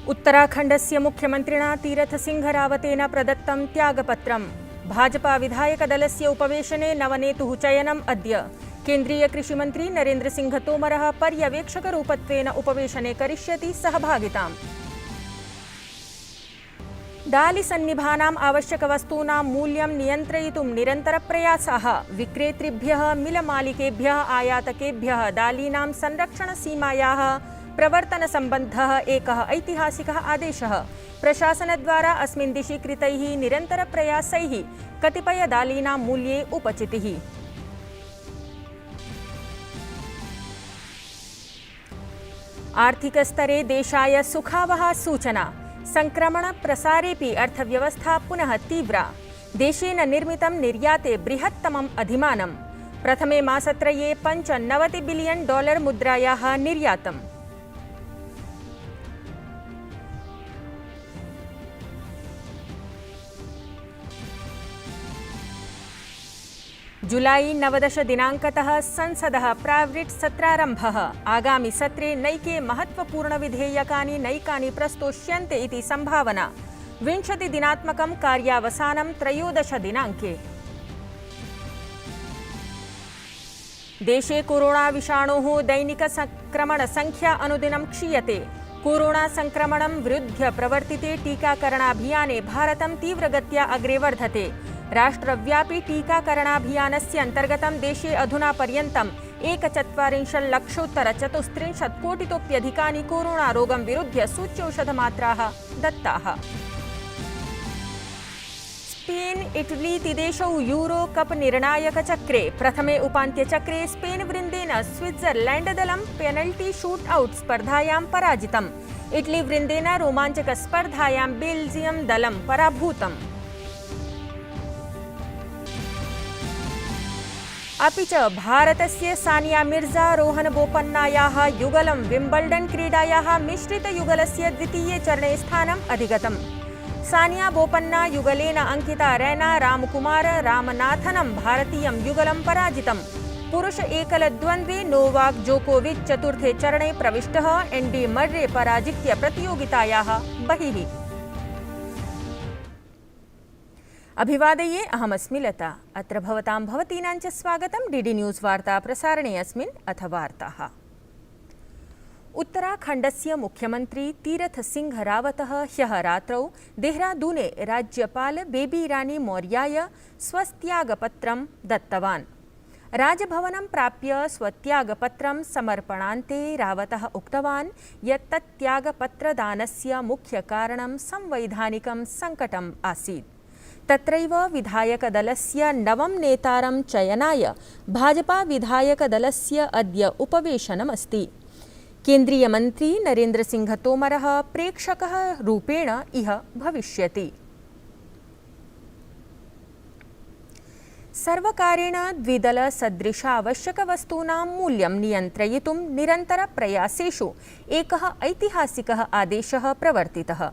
उत्तराखण्डस्य मुख्यमन्त्रिणा तीरथसिंहरावतेन प्रदत्तं त्यागपत्रं। भाजपा-विधायकदलस्य उपवेशने नवनेतुः चयनम् अद्य। केन्द्रीयकृषिमन्त्री नरेन्द्रसिंहतोमरः पर्यवेक्षकरूपत्वेन उपवेशने करिष्यति सहभागिताम्। दालिसन्निभानाम् आवश्यकवस्तूनां मूल्यं नियन्त्रयितुं निरन्तरप्रयासाः। विक्रेतृभ्यः मिलमालिकेभ्यः आयातकेभ्यः दालीनां संरक्षणसीमायाः प्रवर्तनसम्बद्धः एकः ऐतिहासिकः आदेशः। प्रशासनद्वारा अस्मिन् दिशि कृतैः निरन्तरप्रयासैः कतिपयदालीनां मूल्ये उपचितिः। आर्थिकस्तरे देशाय सुखावहा सूचना। संक्रमणप्रसारेऽपि अर्थव्यवस्था पुनः तीव्रा। देशेन निर्मितं निर्याते बृहत्तमम् अधिमानम्। प्रथमे मासत्रये $95 बिलियन् मुद्रायाः निर्यातम्। जुलाई 19 दिनाङ्कतः संसदः प्रावृट् सत्रारम्भः। आगामि सत्रे नैके महत्वपूर्णविधेयकानि नैकानि प्रस्तोष्यन्ते इति सम्भावना। 20 दिनात्मकं कार्यावसानं 13 दिनाङ्के। देशे कोरोना विषाणोः दैनिकसंक्रमणसंख्या अनुदिनं क्षीयते। कोरोना संक्रमणं विरुध्य प्रवर्तिते टीकाकरणाभियाने भारतं तीव्रगत्या अग्रे वर्धते। राष्ट्रव्यापी टीकाकरणाभियानस्य अन्तर्गतं देशे अधुना पर्यन्तं 1,40,00,034 कोटितोप्यधिकानि कोरोनारोगं विरुध्य सूच्यौषधमात्राः दत्ताः। स्पेन् इटलीति देशौ यूरो कप निर्णायकचक्रे। प्रथमे उपान्त्यचक्रे स्पेन् वृन्देन स्विट्जरलैण्डदलं पेनल्टी शूटआउट स्पर्धायां पराजितम्। इटली वृन्देन रोमाञ्चकस्पर्धायां बेल्जियं दलं पराभूतम्। अपि च भारतस्य सानिया मिर्जा रोहन बोपन्नायाः युगलं विम्बल्डन् क्रीडायाः मिश्रितयुगलस्य द्वितीये चरणे स्थानम् अधिगतम्। सानिया बोपन्ना युगलेन अंकिता रैना रामकुमार रामनाथनं भारतीयं युगलं पराजितम्। पुरुष एकलद्वन्द्वे नोवाक जोकोविच चतुर्थे चरणे प्रविष्टः। एंडी मर्रे पराजित्य प्रतियोगितायाः बहिः। अभिवादये, अहमस्मि लता। अत्र भवतां भवतीनां च स्वागतं डीडी न्यूज़ वार्ता प्रसारणे। अस्मिन् अथ वार्ताः। उत्तराखण्डस्य मुख्यमन्त्री तीरथसिंहरावतः ह्यः रात्रौ देहरादूने राज्यपाल बेबी रानी मौर्याय स्वत्यागपत्रं दत्तवान्। राजभवनं प्राप्य स्वत्यागपत्रं समर्पणान्ते रावतः उक्तवान् यत् तत् त्यागपत्रदानस्य मुख्यकारणं संवैधानिकं सङ्कटम् आसीत्। तत्रैव विधायकदलस्य नवं नेतारं चयनाय भाजपा-विधायकदलस्य अद्य उपवेशनमस्ति। केन्द्रीयमन्त्री नरेन्द्रसिंहतोमरः प्रेक्षकः रूपेण इह भविष्यति। सर्वकारेण द्विदलसदृशावश्यकवस्तूनां मूल्यं नियन्त्रयितुं निरन्तरप्रयासेषु एकः ऐतिहासिकः आदेशः प्रवर्तितः,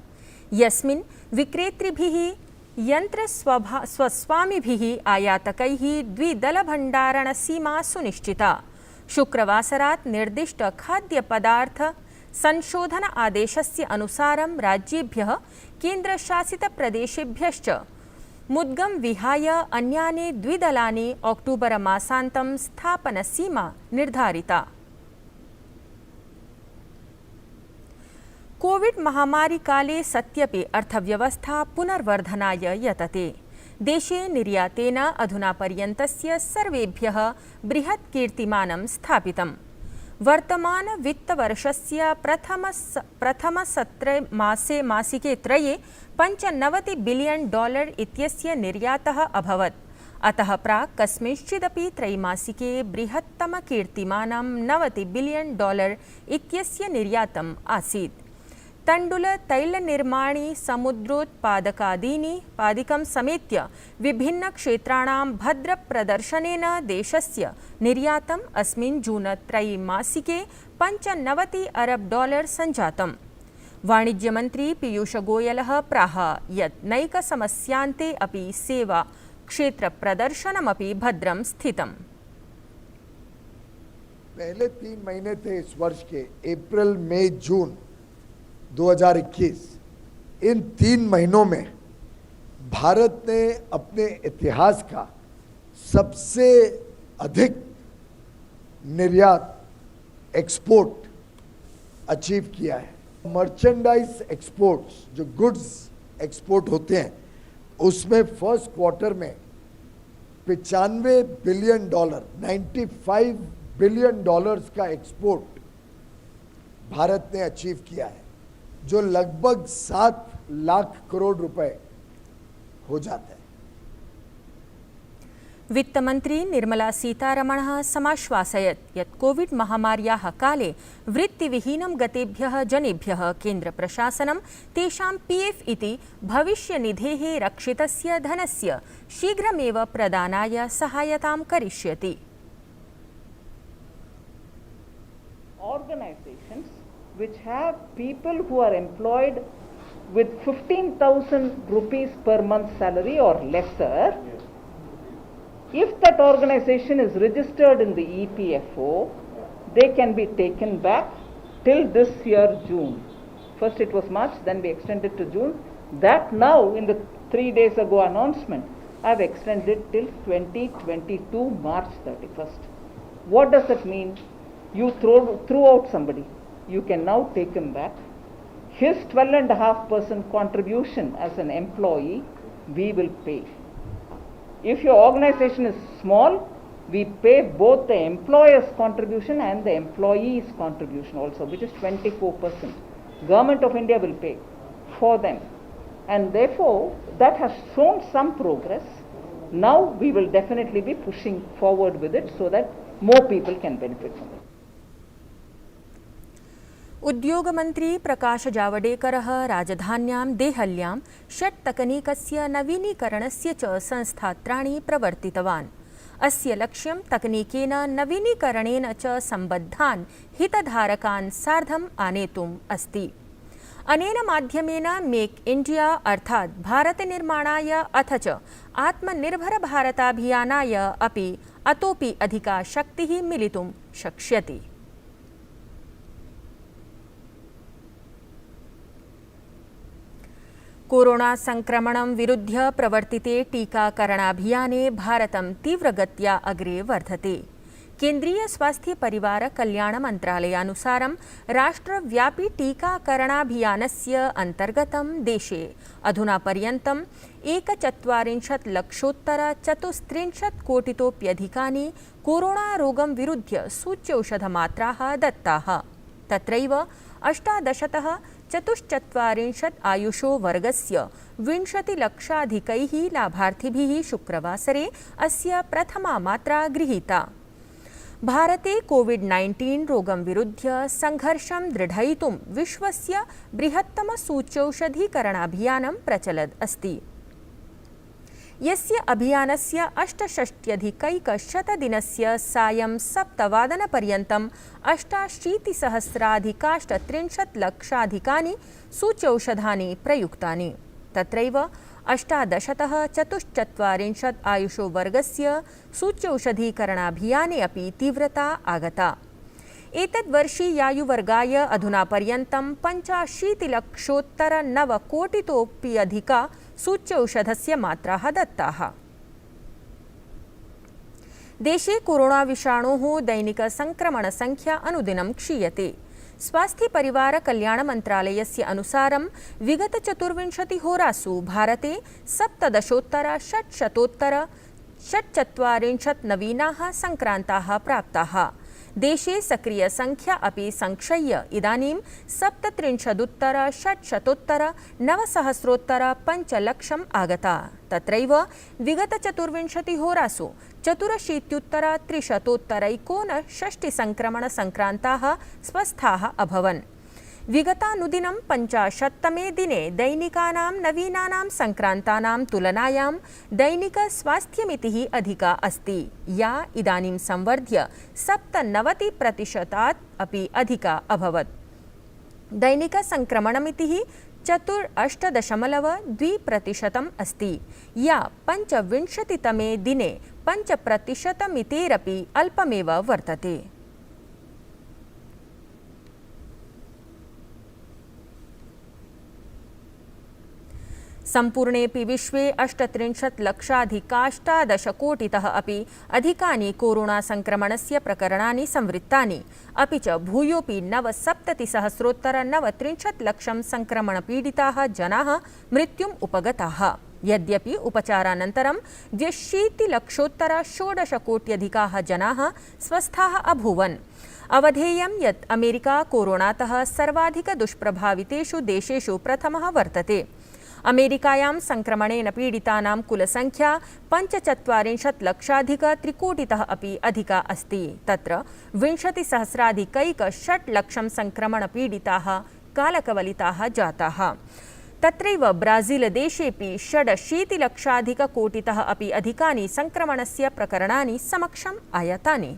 यस्मिन् विक्रेतृभिः यन्त्रस्वस्वामिभिः आयातकैः द्विदलभण्डारणसीमा सुनिश्चिता। शुक्रवासरात् निर्दिष्टखाद्यपदार्थ संशोधन आदेशस्य अनुसारं राज्येभ्यः केन्द्रशासितप्रदेशेभ्यश्च मुद्गं विहाय अन्यानि द्विदलानि अक्टूबर मासान्तं स्थापनसीमा निर्धारिता। कोविड महामारी काले सत्यपि अर्थव्यवस्था पुनर्वर्धनाय यतते। देशे निर्यातेन अधुना पर्यन्तस्य सर्वेभ्यः बृहत् कीर्तिमानं स्थापितम्। वर्तमान वित्तवर्षस्य प्रथमसत्रे मासिके त्रये $95 बिलियन् इत्यस्य निर्यातः अभवत्। अतः प्राक् कस्मिंश्चिदपि त्रैमासिके बृहत्तमकीर्तिमानं $90 बिलियन् इत्यस्य निर्यातम् आसीत्। तण्डुल तैलनिर्माणी समुद्रोत्पादकादिकं समेत्य विभिन्नक्षेत्राणां भद्रप्रदर्शनेन देशस्य निर्यातम् अस्मिन् जून त्रैमासिके $95 अरब सञ्जातम्। वाणिज्यमन्त्री पीयूषगोयलः प्राह यत् नैकसमस्यान्ते अपि सेवा क्षेत्रप्रदर्शनमपि भद्रं स्थितम्। पहले 3 महीने थे इस वर्ष के, अप्रैल मई जून, 2021, इन 3 महीनों में भारत ने अपने इतिहास का सबसे अधिक निर्यात एक्सपोर्ट अचीव किया है। मर्चेंडाइज एक्सपोर्ट्स, जो गुड्स एक्सपोर्ट होते हैं, उसमें फर्स्ट क्वार्टर में $95 बिलियन, $95 बिलियन का एक्सपोर्ट भारत ने अचीव किया है, जो लगभग 7 लाख करोड़ रुपए हो जाता है। वित्तमन्त्री निर्मला सीतारमणः समाश्वासयत् यत् कोविड महामार्याः काले वृत्तिविहीनं गतेभ्यः जनेभ्यः केन्द्रप्रशासनं तेषां पीएफ इति भविष्यनिधेः रक्षितस्य धनस्य शीघ्रमेव प्रदानाय सहायतां करिष्यति। Organizations which have people who are employed with 15,000 rupees per month salary or lesser, if that organization is registered in the EPFO, they can be taken back till this year June. First it was March, then we extended to June. That now, in the 3 days ago announcement, I have extended till 2022 March 31st. What does that mean? You threw out somebody, you can now take him back. His 12.5% contribution as an employee, we will pay. If your organization is small, we pay both the employer's contribution and the employee's contribution also, which is 24%. Government of India will pay for them. And therefore, that has shown some progress. Now we will definitely be pushing forward with it so that more people can benefit from it. उद्योगमन्त्री प्रकाश जावडेकरः राजधान्यां देहल्यां षट्तकनीकस्य नवीनीकरणस्य च संस्थात्राणि प्रवर्तितवान्। अस्य लक्ष्यं तकनीकेन नवीनीकरणेन च सम्बद्धान् हितधारकान् सार्धम् आनेतुम् अस्ति। अनेन माध्यमेन make India अर्थात् भारतनिर्माणाय अथ च आत्मनिर्भरभारताभियानाय अपि अतोपि अधिका शक्तिः मिलितुं शक्ष्यति। कोरोना संक्रमणं विरुध्य प्रवर्तिते टीकाकरणाभियाने भारतं तीव्रगत्या अग्रे वर्धते। केन्द्रीय स्वास्थ्य परिवार कल्याण मन्त्रालयानुसारं राष्ट्रव्यापी टीकाकरणाभियानस्य अन्तर्गतं देशे अधुना पर्यन्तं 41 लक्षोत्तर 34 कोटितोप्यधिकानि कोरोना रोगं विरुध्य सूच्यौषधमात्राः दत्ताः। तत्रैव 18तः 44 आयुषो वर्गस्य 20 लक्षाधिकैः लाभार्थिभिः शुक्रवासरे अस्य प्रथमा मात्रा गृहीता। भारते कोविड-19 रोगं विरुध्य संघर्षं दृढयितुं विश्वस्य बृहत्तम सूच्यौषधीकरणाभियानं प्रचलद् अस्ति। यस्य अभियानस्य 68,100 दिनस्य सायं 7:00 88,000 लक्षाधिकानि सूच्यौषधानि प्रयुक्तानि। तत्रैव 18तः 44 आयुषो वर्गस्य सूच्यौषधीकरणाभियाने अपि तीव्रता आगता। एतद्वर्षीयायुवर्गाय अधुना पर्यन्तं 85 लक्षोत्तर 9 कोटितोऽपि अधिका सूच्यौषधस्य मात्राः दत्ताः। देशे कोरोना विषाणोः दैनिक संक्रमण संख्या अनुदिनं क्षीयते। स्वास्थ्य परिवार कल्याण मन्त्रालयस्य अनुसारं विगत 24 होरासु भारते 17,640 नवीनाः संक्रान्ताः प्राप्ताः। देशे सक्रिय संख्या अपि संक्षय्य इदानीं 37,600,900 लक्षम् आगता। तत्रैव विगत 24 होरासु 84,359 संक्रमण संक्रान्ताः स्वस्थाः अभवन्। विगतानुदिनं 50तमे दिने दैनिकानां नवीनानां संक्रान्तानां तुलनायां दैनिक स्वास्थ्यमितिः अधिका अस्ति, या इदानीं संवर्ध्य 97% अपि अधिका अभवत्। दैनिक संक्रमणमितिः 48.2% अस्ति, या 25तमे दिने 5% अल्पमेव वर्तते। सम्पूर्णेऽपि विश्वे 38,00,000-अधिकाष्टादशकोटितः अपि अधिकानि कोरोना संक्रमणस्य प्रकरणानि संवृत्तानि, अपि च भूयोऽपि 9,70,000-9,39,00,000 संक्रमणपीडिताः जनाः मृत्युम् उपगताः। यद्यपि उपचारानन्तरं 20,00,000-16,00,000-कोट्यधिकाः जनाः स्वस्थाः अभूवन्। अवधेयं यत् अमेरिका कोरोनातः सर्वाधिकदुष्प्रभावितेषु देशेषु प्रथमः वर्तते। अमेरिकायां संक्रमणेन पीडितानां कुलसंख्या 45,00,000-त्रिकोटितः अपि अधिका अस्ति। तत्र 20,000,000-6,00,000 संक्रमणपीडिताः कालकवलिताः जाताः। तत्रैव ब्राजीलदेशेऽपि 86,00,000-कोटितः अपि अधिकानि संक्रमणस्य प्रकरणानि समक्षम् आयातानि।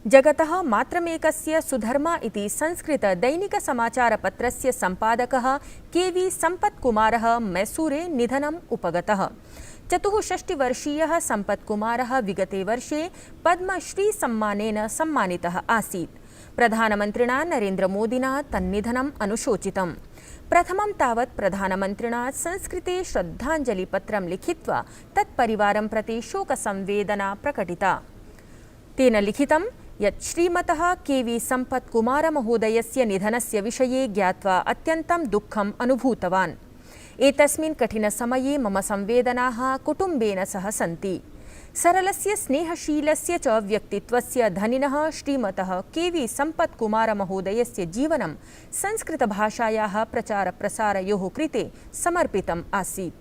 जगतः मात्रमेकस्य सुधर्मा इति संस्कृतदैनिकसमाचारपत्रस्य सम्पादकः के.वी. सम्पत्कुमारः मैसूरे निधनम् उपगतः। 64-वर्षीयः सम्पत्कुमारः विगते वर्षे पद्मश्रीसम्मानेन सम्मानितः आसीत्। प्रधानमन्त्रिणा नरेन्द्रमोदिना तन्निधनम् अनुशोचितम्। प्रथमं तावत् प्रधानमन्त्रिणा संस्कृते श्रद्धाञ्जलिपत्रं लिखित्वा तत्परिवारं प्रति शोकसंवेदना प्रकटिता। तेन लिखितं यत् श्रीमतः के.वी. सम्पत्कुमारमहोदयस्य निधनस्य विषये ज्ञात्वा अत्यन्तं दुःखम् अनुभूतवान्। एतस्मिन् कठिनसमये मम संवेदनाः कुटुम्बेन सह सन्ति। सरलस्य स्नेहशीलस्य च व्यक्तित्वस्य धनिनः श्रीमतः के.वी. सम्पत्कुमारमहोदयस्य जीवनं संस्कृतभाषायाः प्रचारप्रसारयोः कृते समर्पितम् आसीत्।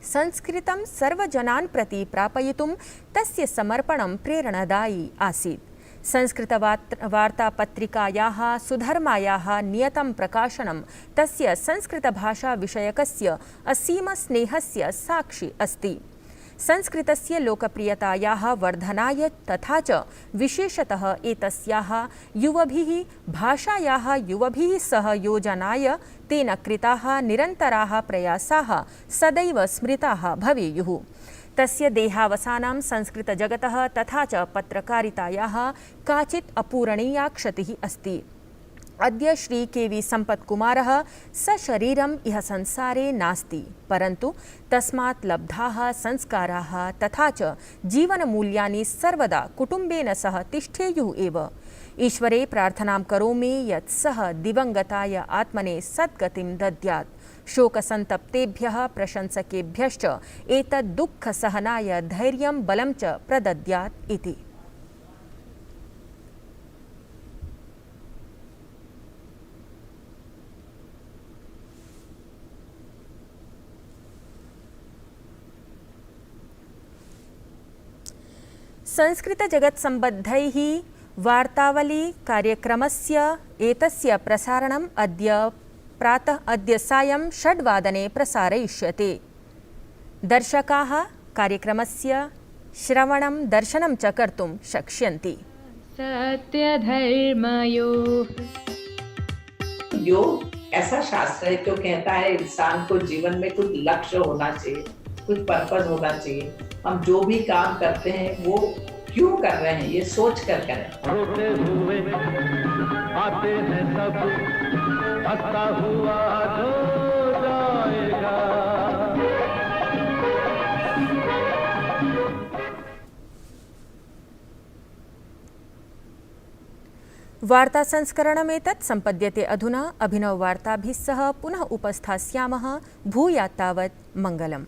संस्कृतं सर्वजनान् प्रति प्रापयितुं तस्य समर्पणं प्रेरणादायी आसीत्। संस्कृतवार्तापत्रिकायाः सुधर्मायाः नियतं प्रकाशनं तस्य संस्कृतभाषाविषयकस्य असीमस्नेहस्य साक्षी अस्ति। संस्कृतस्य लोकप्रियतायाः वर्धनाय तथा च विशेषतः एतस्याः भाषायाः युवभिः सह योजनाय तेन कृताः निरन्तराः प्रयासाः सदैव स्मृताः भवेयुः। तस्य देहावसानं संस्कृतजगतः तथा च पत्रकारितायाः काचित् अपूरणीया क्षतिः अस्ति। अद्य श्री के.वी. सम्पत्कुमारः सशरीरम् इह संसारे नास्ति, परन्तु तस्मात् लब्धाः संस्काराः तथा च जीवनमूल्यानि सर्वदा कुटुम्बेन सह तिष्ठेयुः एव। ईश्वरे प्रार्थनां करोमि यत् सः दिवङ्गताय आत्मने सद्गतिं दद्यात्। शोकसन्तप्तेभ्यः प्रशंसकेभ्यश्च एतद् दुःखसहनाय धैर्यं बलं च प्रदद्यात् इति। संस्कृतजगत्सम्बद्धैः वार्तावली कार्यक्रमस्य एतस्य प्रसारणम् अद्य सायं 6 वादने प्रसारयिष्यते। दर्शकाः कार्यक्रमस्य श्रवणं दर्शनं च कर्तुं शक्ष्यन्ति। सत्यधर्मयोः योग ऐसा शास्त्र है जो कहता है इंसान को जीवन में कुछ लक्ष्य होना चाहिए, कुछ पर्पस होना चाहिए। हम जो भी काम करते हैं वो क्यों कर रहे हैं ये सोच कर करें। रोते हुए आते हैं सब, हंसता हुआ जो जाएगा। वार्तासंस्करणमेतत् सम्पद्यते अधुना। अभिनववार्ताभिः सह पुनः उपस्थास्यामः। भूयात् तावत् मङ्गलम्।